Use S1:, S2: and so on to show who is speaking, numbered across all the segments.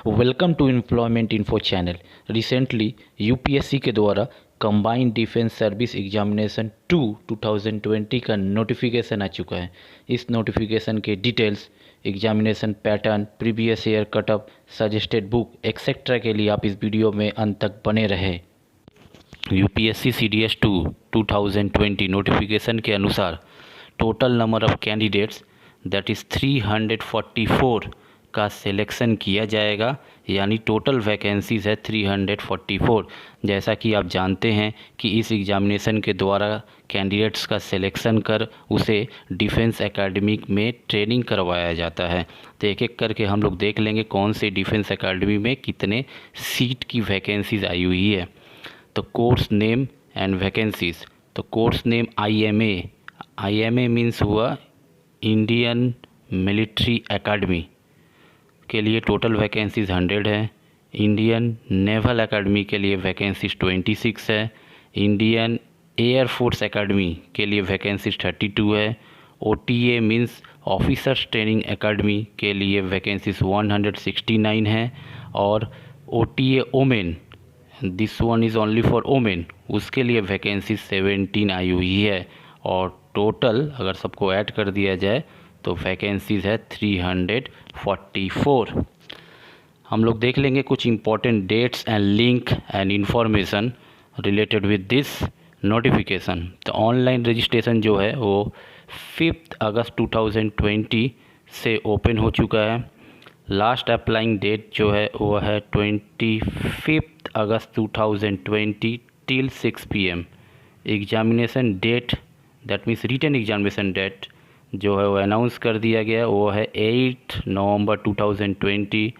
S1: Welcome to employment info channel. Recently UPSC के द्वारा combined defence service examination 2 2020 का notification आ चुका है। इस नोटिफिकेशन के details, examination pattern, previous year cutoff, suggested book etcetera के लिए आप इस वीडियो में अंत तक बने रहे। यूपीएससी सीडीएस 2 2020 नोटिफिकेशन के अनुसार total number of candidates that is 344 का सिलेक्शन किया जाएगा, यानी टोटल वैकेंसीज़ है 344। जैसा कि आप जानते हैं कि इस एग्ज़ामिनेशन के द्वारा कैंडिडेट्स का सिलेक्शन कर उसे डिफेंस एकेडमी में ट्रेनिंग करवाया जाता है। तो एक एक करके हम लोग देख लेंगे कौन से डिफेंस एकेडमी में कितने सीट की वैकेंसीज़ आई हुई है। तो कोर्स नेम एंड वैकेंसीज़। तो कोर्स नेम IMA मीन्स हुआ इंडियन मिलिट्री एकेडमी के लिए टोटल वैकेंसीज़ 100 है। इंडियन नेवल एकेडमी के लिए वैकेंसीज 26 है। इंडियन एयर फोर्स एकेडमी के लिए वैकेंसीज 32 है। OTA means officers training academy के लिए वैकेंसीज 169 है। और OTA women, this one is only for women, उसके लिए वैकेंसी 17 आई हुई है। और टोटल अगर सबको ऐड कर दिया जाए तो वैकेंसीज़ है 344। हम लोग देख लेंगे कुछ important dates and link and information related with this notification. तो ऑनलाइन रजिस्ट्रेशन जो है वो 5 अगस्त 2020 से ओपन हो चुका है। लास्ट अप्लाइंग डेट जो है वो है 25 अगस्त 2020 till 6 PM। Examination date that means written examination date जो है वो अनाउंस कर दिया गया, वो है 8 नवंबर 2020।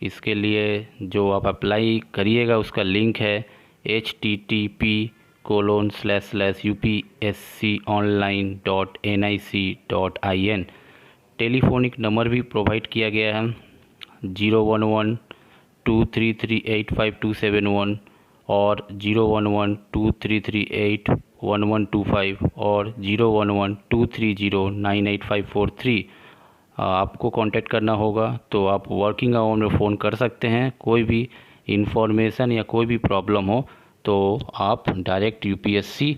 S1: इसके लिए जो आप अप्लाई करिएगा उसका लिंक है http://upsconline.nic.in। टेलीफोनिक नंबर भी प्रोवाइड किया गया है 011-233-85271 और 011-233-81125 और 011-230-98543। आपको कांटेक्ट करना होगा तो आप वर्किंग आवर में फ़ोन कर सकते हैं। कोई भी इंफॉर्मेशन या कोई भी प्रॉब्लम हो तो आप डायरेक्ट यूपीएससी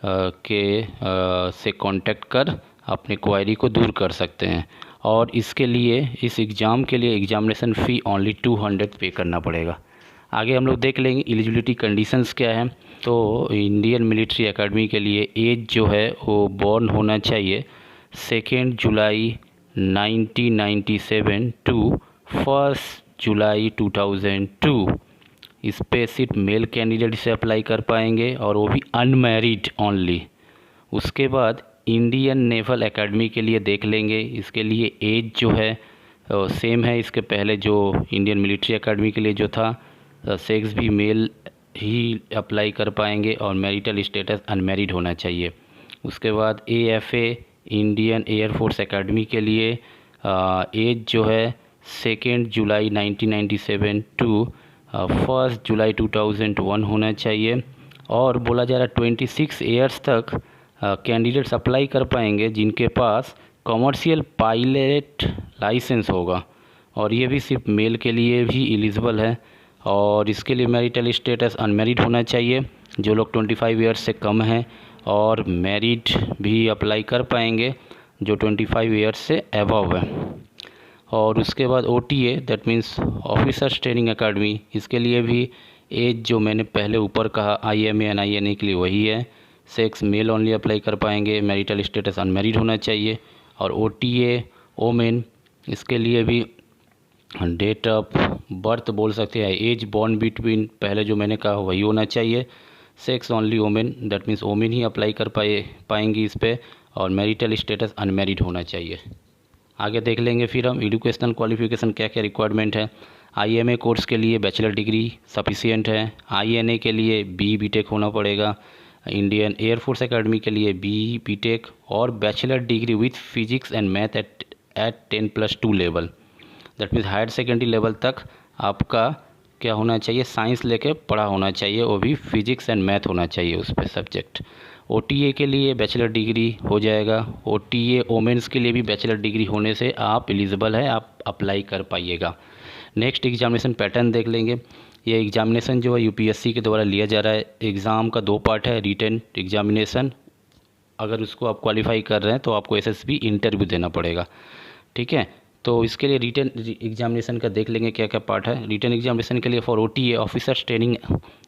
S1: से कांटेक्ट कर अपने क्वेरी को दूर कर सकते हैं। और इसके लिए, इस एग्ज़ाम के लिए एग्जामिनेशन फ़ी ओनली 200 पे करना पड़ेगा। आगे हम लोग देख लेंगे एलिजिबिलिटी कंडीशंस क्या है। तो इंडियन मिलिट्री एकेडमी के लिए एज जो है वो बॉर्न होना चाहिए 2 जुलाई 1997 टू 1 जुलाई 2002। इस पे सिर्फ मेल कैंडिडेट से अप्लाई कर पाएंगे और वो भी अनमैरिड ओनली। उसके बाद इंडियन नेवल एकेडमी के लिए देख लेंगे। इसके लिए एज जो है सेम है इसके पहले जो इंडियन मिलिट्री एकेडमी के लिए जो था। सेक्स भी मेल ही अप्लाई कर पाएंगे और मैरिटल स्टेटस अनमैरिड होना चाहिए। उसके बाद AFA Indian air force academy के लिए एज जो है 2 जुलाई 1997 टू 1 जुलाई 2001 होना चाहिए। और बोला जा रहा है 26 ईयर्स तक कैंडिडेट्स अप्लाई कर पाएंगे जिनके पास कमर्शियल पायलट लाइसेंस होगा, और ये भी सिर्फ मेल के लिए भी एलिजिबल है। और इसके लिए मैरिटल स्टेटस अनमैरिड होना चाहिए। जो लोग 25 ईयर्स से कम हैं, और मैरिड भी अप्लाई कर पाएंगे जो 25 ईयर्स से अबव है। और उसके बाद OTA that means officers training academy, इसके लिए भी एज जो मैंने पहले ऊपर कहा IMA एंड INA के लिए वही है। सेक्स मेल ओनली अप्लाई कर पाएंगे, मैरिटल स्टेटस अनमैरिड होना चाहिए। और OTA ओमेन, इसके लिए भी डेट ऑफ बर्थ बोल सकते हैं, एज बॉर्न बिटवीन, पहले जो मैंने कहा वही होना चाहिए। Sex only women that means women ही अप्लाई कर पाएंगी इस पे। और मैरिटल स्टेटस अनमैरिड होना चाहिए। आगे देख लेंगे फिर हम एजुकेशनल क्वालिफिकेशन क्या क्या रिक्वायरमेंट है। IMA कोर्स के लिए बैचलर डिग्री सफिशिएंट है। INA के लिए BTech होना पड़ेगा। इंडियन एयर फोर्स एकेडमी के लिए BTech और bachelor degree with physics and math at 10+2 level, that means higher secondary level तक आपका क्या होना चाहिए, साइंस लेके पढ़ा होना चाहिए, वो भी फिजिक्स एंड मैथ होना चाहिए उस पर सब्जेक्ट। OTA के लिए बैचलर डिग्री हो जाएगा। OTA वोमेंस के लिए भी बैचलर डिग्री होने से आप एलिजिबल है, आप अप्लाई कर पाइएगा। नेक्स्ट एग्जामिनेशन पैटर्न देख लेंगे। ये एग्जामिनेशन जो है यूपीएससी के द्वारा लिया जा रहा है। एग्ज़ाम का 2 पार्ट है, रिटन एग्जामिनेशन, अगर उसको आप क्वालिफाई कर रहे हैं तो आपको एसएसबी इंटरव्यू देना पड़ेगा, ठीक है। तो इसके लिए रिटन एग्जामिनेशन का देख लेंगे क्या क्या पार्ट है। रिटन एग्जामिनेशन के लिए for OTA officers training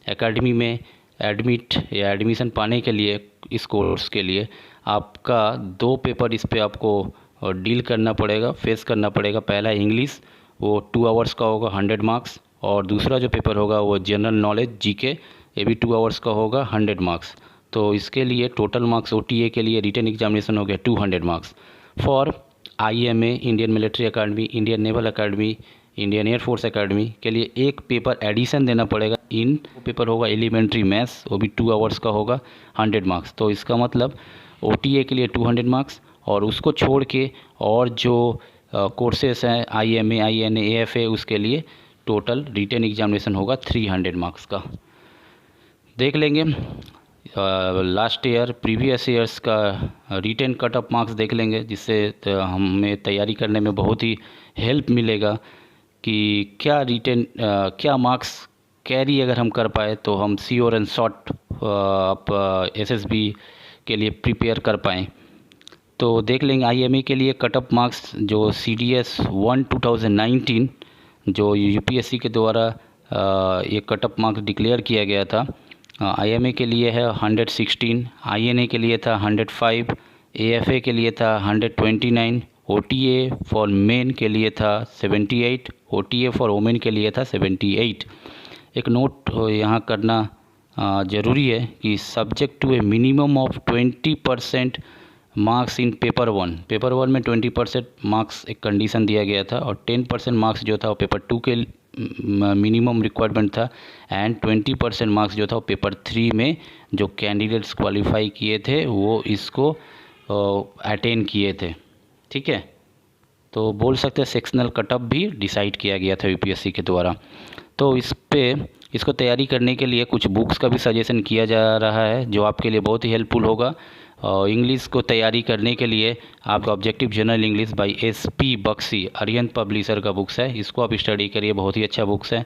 S1: academy में एडमिट या एडमिशन पाने के लिए इस कोर्स के लिए आपका 2 पेपर इस पे आपको डील करना पड़ेगा, फेस करना पड़ेगा। पहला इंग्लिश, वो 2 आवर्स का होगा, 100 मार्क्स, और दूसरा जो पेपर होगा वो जनरल नॉलेज जीके, ये भी 2 आवर्स का होगा, 100 मार्क्स। तो इसके लिए टोटल मार्क्स ओटीए के लिए रिटन एग्जामिनेशन हो गया 200 marks. For IMA Indian military academy, Indian naval academy, Indian air force academy के लिए एक पेपर एडिशन देना पड़ेगा। इन पेपर होगा एलिमेंट्री मैथ्स, वो भी 2 आवर्स का होगा, 100 मार्क्स। तो इसका मतलब ओटीए के लिए 200 मार्क्स, और उसको छोड़ के और जो कोर्सेस हैं आईएमए, आईएनए, एएफए, उसके लिए टोटल रिटन एग्जामिनेशन होगा 300 मार्क्स का। देख लेंगे लास्ट ईयर प्रीवियस ईयर्स का रिटन कट ऑफ मार्क्स देख लेंगे, जिससे हमें तैयारी करने में बहुत ही हेल्प मिलेगा कि क्या रिटन क्या मार्क्स कैरी अगर हम कर पाए तो हम श्योर एंड शॉर्ट आप एसएसबी के लिए प्रिपेयर कर पाएँ। तो देख लेंगे आईएमए के लिए कट ऑफ मार्क्स जो CDS 1 2019 जो यूपीएससी के द्वारा ये कट ऑफ मार्क्स डिक्लेयर किया गया था। आईएमए के लिए है 116, आईएनए के लिए था 105, एएफए के लिए था 129, ओटीए फॉर मेन के लिए था 78, ओटीए फॉर वोमेन के लिए था 78। एक नोट यहाँ करना ज़रूरी है कि subject to a minimum of 20% marks in paper 1। Paper 1 में 20% मार्क्स एक कंडीशन दिया गया था, और 10% मार्क्स जो था वो पेपर 2 के मिनिमम रिक्वायरमेंट था, एंड 20% मार्क्स जो था वो पेपर 3 में जो कैंडिडेट्स क्वालिफाई किए थे वो इसको अटेन किए थे, ठीक है। तो बोल सकते हैं सेक्शनल कटअप भी डिसाइड किया गया था यूपीएससी के द्वारा। तो इसको तैयारी करने के लिए कुछ बुक्स का भी सजेशन किया जा रहा है जो आपके लिए बहुत ही हेल्पफुल होगा। इंग्लिश को तैयारी करने के लिए आपका objective general English by SP Bakshi, Arihant publisher का बुक्स है, इसको आप स्टडी करिए, बहुत ही अच्छा बुक्स है।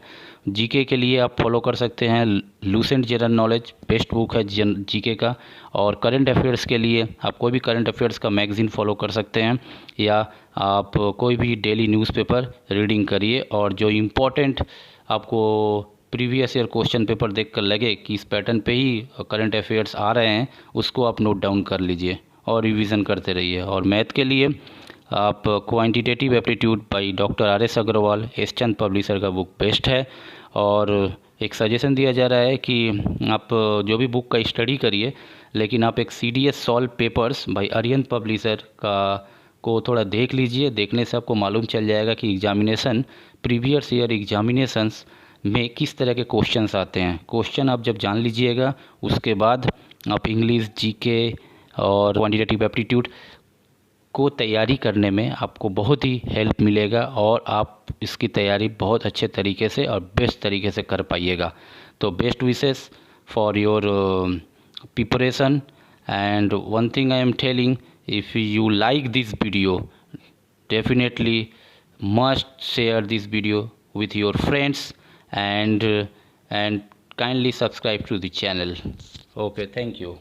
S1: जीके के लिए आप फॉलो कर सकते हैं Lucent general knowledge, best book है जीके का। और करंट अफेयर्स के लिए आप कोई भी करंट अफेयर्स का मैगज़ीन फॉलो कर सकते हैं, या आप कोई भी डेली न्यूज़पेपर रीडिंग करिए, और जो इम्पोर्टेंट आपको प्रीवियस ईयर क्वेश्चन पेपर देखकर लगे कि इस पैटर्न पे ही करंट अफेयर्स आ रहे हैं, उसको आप नोट डाउन कर लीजिए और रिवीजन करते रहिए। और मैथ के लिए आप quantitative aptitude by doctor RS Agarwal, S Chand publisher का बुक बेस्ट है। और एक सजेशन दिया जा रहा है कि आप जो भी बुक का स्टडी करिए, लेकिन आप एक CDS solve papers by Arihant publisher का को थोड़ा देख लीजिए। देखने से आपको मालूम चल जाएगा कि एग्जामिनेशन प्रीवियस ईयर एग्जामिनेशंस में किस तरह के क्वेश्चंस आते हैं। क्वेश्चन आप जब जान लीजिएगा, उसके बाद आप इंग्लिश, जीके और क्वांटिटेटिव एप्टीट्यूड को तैयारी करने में आपको बहुत ही हेल्प मिलेगा, और आप इसकी तैयारी बहुत अच्छे तरीके से और बेस्ट तरीके से कर पाइएगा। तो best wishes for your preparation. And one thing I am telling, if you like this video, definitely must share this video with your friends, and kindly subscribe to the channel. Okay, thank you.